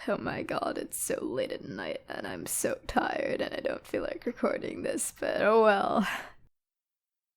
Oh my god, it's so late at night and I'm so tired and I don't feel like recording this, but oh well.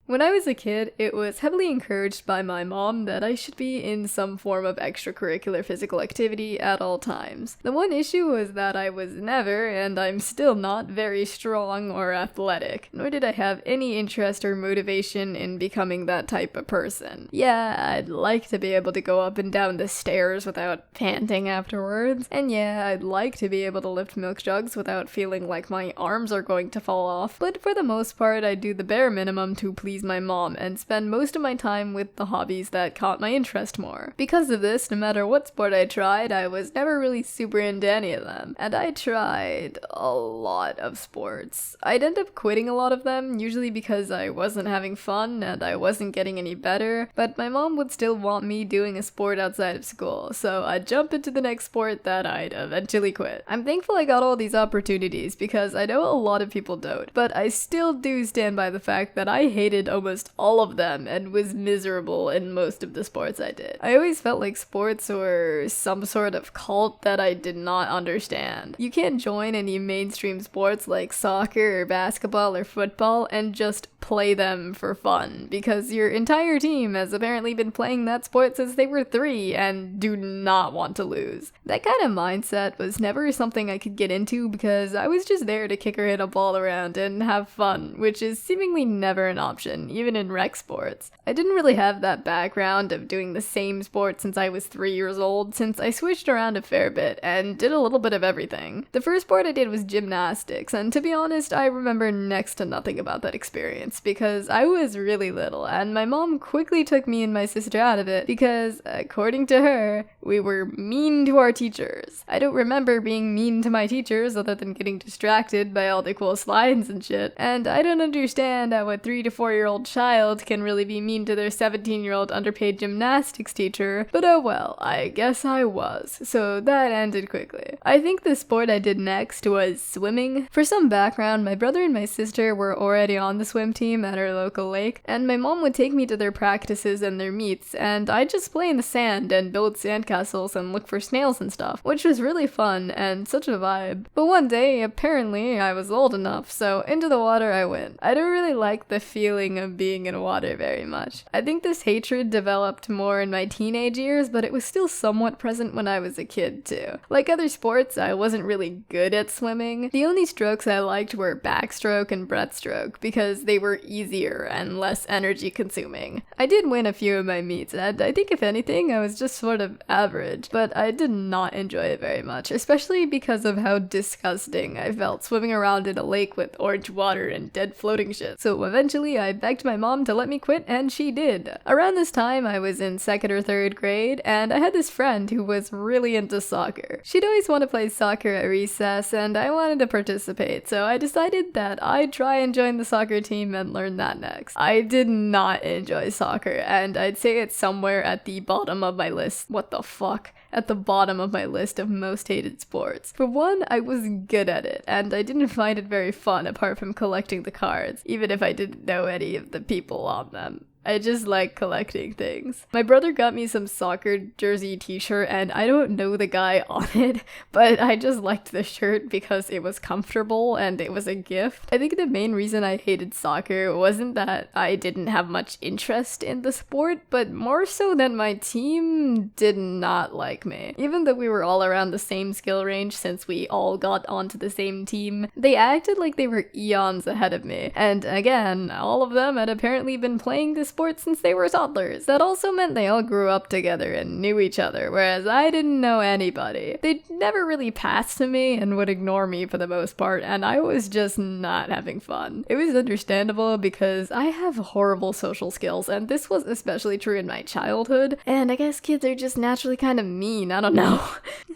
When I was a kid, it was heavily encouraged by my mom that I should be in some form of extracurricular physical activity at all times. The one issue was that I was never, and I'm still not, very strong or athletic, nor did I have any interest or motivation in becoming that type of person. Yeah, I'd like to be able to go up and down the stairs without panting afterwards, and yeah, I'd like to be able to lift milk jugs without feeling like my arms are going to fall off, but for the most part, I do the bare minimum to please my mom and spend most of my time with the hobbies that caught my interest more. Because of this, no matter what sport I tried, I was never really super into any of them. And I tried a lot of sports. I'd end up quitting a lot of them, usually because I wasn't having fun and I wasn't getting any better, but my mom would still want me doing a sport outside of school, so I'd jump into the next sport that I'd eventually quit. I'm thankful I got all these opportunities because I know a lot of people don't, but I still do stand by the fact that I hated almost all of them and was miserable in most of the sports I did. I always felt like sports were some sort of cult that I did not understand. You can't join any mainstream sports like soccer or basketball or football and just play them for fun because your entire team has apparently been playing that sport since they were 3 and do not want to lose. That kind of mindset was never something I could get into because I was just there to kick or hit a ball around and have fun, which is seemingly never an option, even in rec sports. I didn't really have that background of doing the same sport since I was 3 years old, since I switched around a fair bit and did a little bit of everything. The first sport I did was gymnastics, and to be honest, I remember next to nothing about that experience because I was really little, and my mom quickly took me and my sister out of it because, according to her, we were mean to our teachers. I don't remember being mean to my teachers other than getting distracted by all the cool slides and shit, and I don't understand how a 3 to 4 year old child can really be mean to their 17-year-old underpaid gymnastics teacher, but oh well, I guess I was, so that ended quickly. I think the sport I did next was swimming. For some background, my brother and my sister were already on the swim team at our local lake, and my mom would take me to their practices and their meets, and I'd just play in the sand and build sandcastles and look for snails and stuff, which was really fun and such a vibe. But one day, apparently, I was old enough, so into the water I went. I don't really like the feeling of being in water very much. I think this hatred developed more in my teenage years, but it was still somewhat present when I was a kid too. Like other sports, I wasn't really good at swimming. The only strokes I liked were backstroke and breaststroke because they were easier and less energy consuming. I did win a few of my meets, and I think if anything, I was just sort of average, but I did not enjoy it very much, especially because of how disgusting I felt swimming around in a lake with orange water and dead floating shit. So eventually I begged my mom to let me quit, and she did. Around this time, I was in 2nd or 3rd grade, and I had this friend who was really into soccer. She'd always want to play soccer at recess, and I wanted to participate, so I decided that I'd try and join the soccer team and learn that next. I did not enjoy soccer, and I'd say it's somewhere at the bottom of my list. What the fuck? At the bottom of my list of most hated sports. For one, I was good at it, and I didn't find it very fun apart from collecting the cards, even if I didn't know any of the people on them. I just like collecting things. My brother got me some soccer jersey t-shirt, and I don't know the guy on it, but I just liked the shirt because it was comfortable and it was a gift. I think the main reason I hated soccer wasn't that I didn't have much interest in the sport, but more so that my team did not like me. Even though we were all around the same skill range since we all got onto the same team, they acted like they were eons ahead of me. And again, all of them had apparently been playing this sport since they were toddlers. That also meant they all grew up together and knew each other, whereas I didn't know anybody. They'd never really passed to me and would ignore me for the most part, and I was just not having fun. It was understandable because I have horrible social skills, and this was especially true in my childhood, and I guess kids are just naturally kind of mean, I don't know.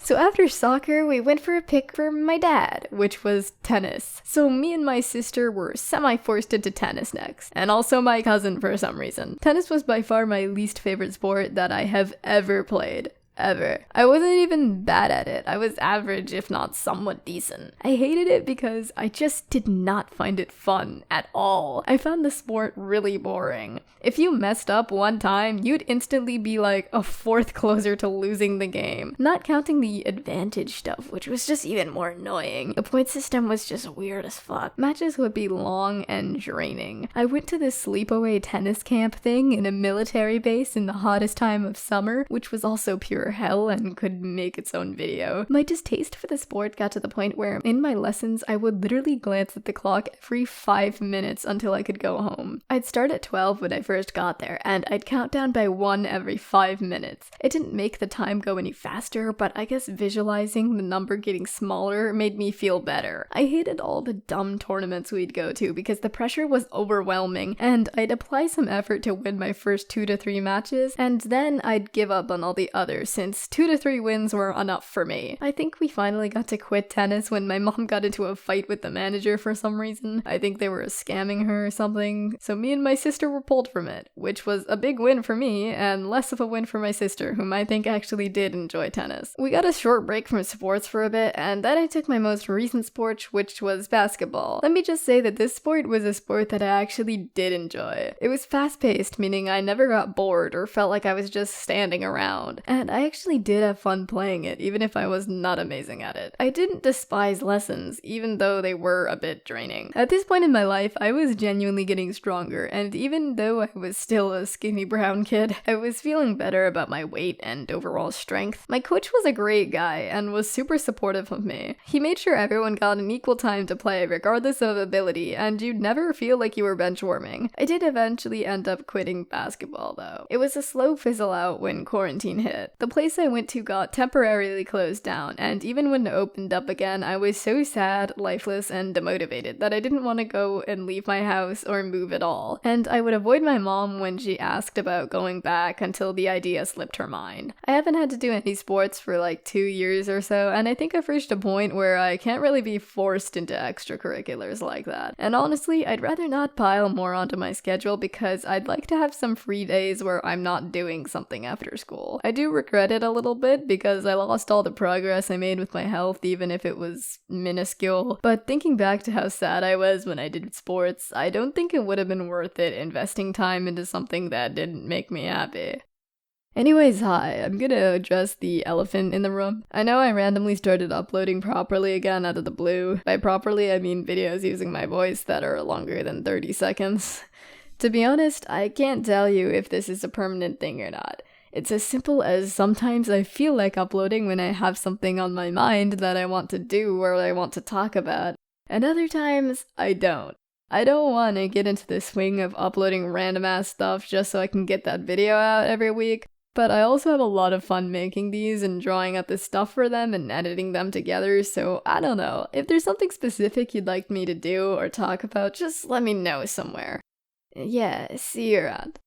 So after soccer, we went for a pick for my dad, which was tennis. So me and my sister were semi-forced into tennis next, and also my cousin for some reason. Tennis was by far my least favorite sport that I have ever played. ever. I wasn't even bad at it. I was average, if not somewhat decent. I hated it because I just did not find it fun at all. I found the sport really boring. If you messed up one time, you'd instantly be like a fourth closer to losing the game. Not counting the advantage stuff, which was just even more annoying. The point system was just weird as fuck. Matches would be long and draining. I went to this sleepaway tennis camp thing in a military base in the hottest time of summer, which was also pure hell and could make its own video. My distaste for the sport got to the point where in my lessons I would literally glance at the clock every 5 minutes until I could go home. I'd start at 12 when I first got there, and I'd count down by 1 every 5 minutes. It didn't make the time go any faster, but I guess visualizing the number getting smaller made me feel better. I hated all the dumb tournaments we'd go to because the pressure was overwhelming, and I'd apply some effort to win my first 2 to 3 matches, and then I'd give up on all the others since 2 to 3 wins were enough for me. I think we finally got to quit tennis when my mom got into a fight with the manager for some reason. I think they were scamming her or something, so me and my sister were pulled from it, which was a big win for me and less of a win for my sister, whom I think actually did enjoy tennis. We got a short break from sports for a bit, and then I took my most recent sport, which was basketball. Let me just say that this sport was a sport that I actually did enjoy. It was fast-paced, meaning I never got bored or felt like I was just standing around, and I actually did have fun playing it, even if I was not amazing at it. I didn't despise lessons, even though they were a bit draining. At this point in my life, I was genuinely getting stronger, and even though I was still a skinny brown kid, I was feeling better about my weight and overall strength. My coach was a great guy and was super supportive of me. He made sure everyone got an equal time to play regardless of ability, and you'd never feel like you were benchwarming. I did eventually end up quitting basketball though. It was a slow fizzle out when quarantine hit. The place I went to got temporarily closed down, and even when it opened up again, I was so sad, lifeless, and demotivated that I didn't want to go and leave my house or move at all. And I would avoid my mom when she asked about going back until the idea slipped her mind. I haven't had to do any sports for like 2 years or so, and I think I've reached a point where I can't really be forced into extracurriculars like that. And honestly, I'd rather not pile more onto my schedule because I'd like to have some free days where I'm not doing something after school. I do regret it a little bit because I lost all the progress I made with my health, even if it was minuscule. But thinking back to how sad I was when I did sports, I don't think it would have been worth it investing time into something that didn't make me happy. Anyways, hi, I'm gonna address the elephant in the room. I know I randomly started uploading properly again out of the blue. By properly, I mean videos using my voice that are longer than 30 seconds. To be honest, I can't tell you if this is a permanent thing or not. It's as simple as sometimes I feel like uploading when I have something on my mind that I want to do or I want to talk about, and other times I don't. I don't want to get into the swing of uploading random ass stuff just so I can get that video out every week. But I also have a lot of fun making these and drawing up the stuff for them and editing them together, so I don't know. If there's something specific you'd like me to do or talk about, just let me know somewhere. Yeah, see you around.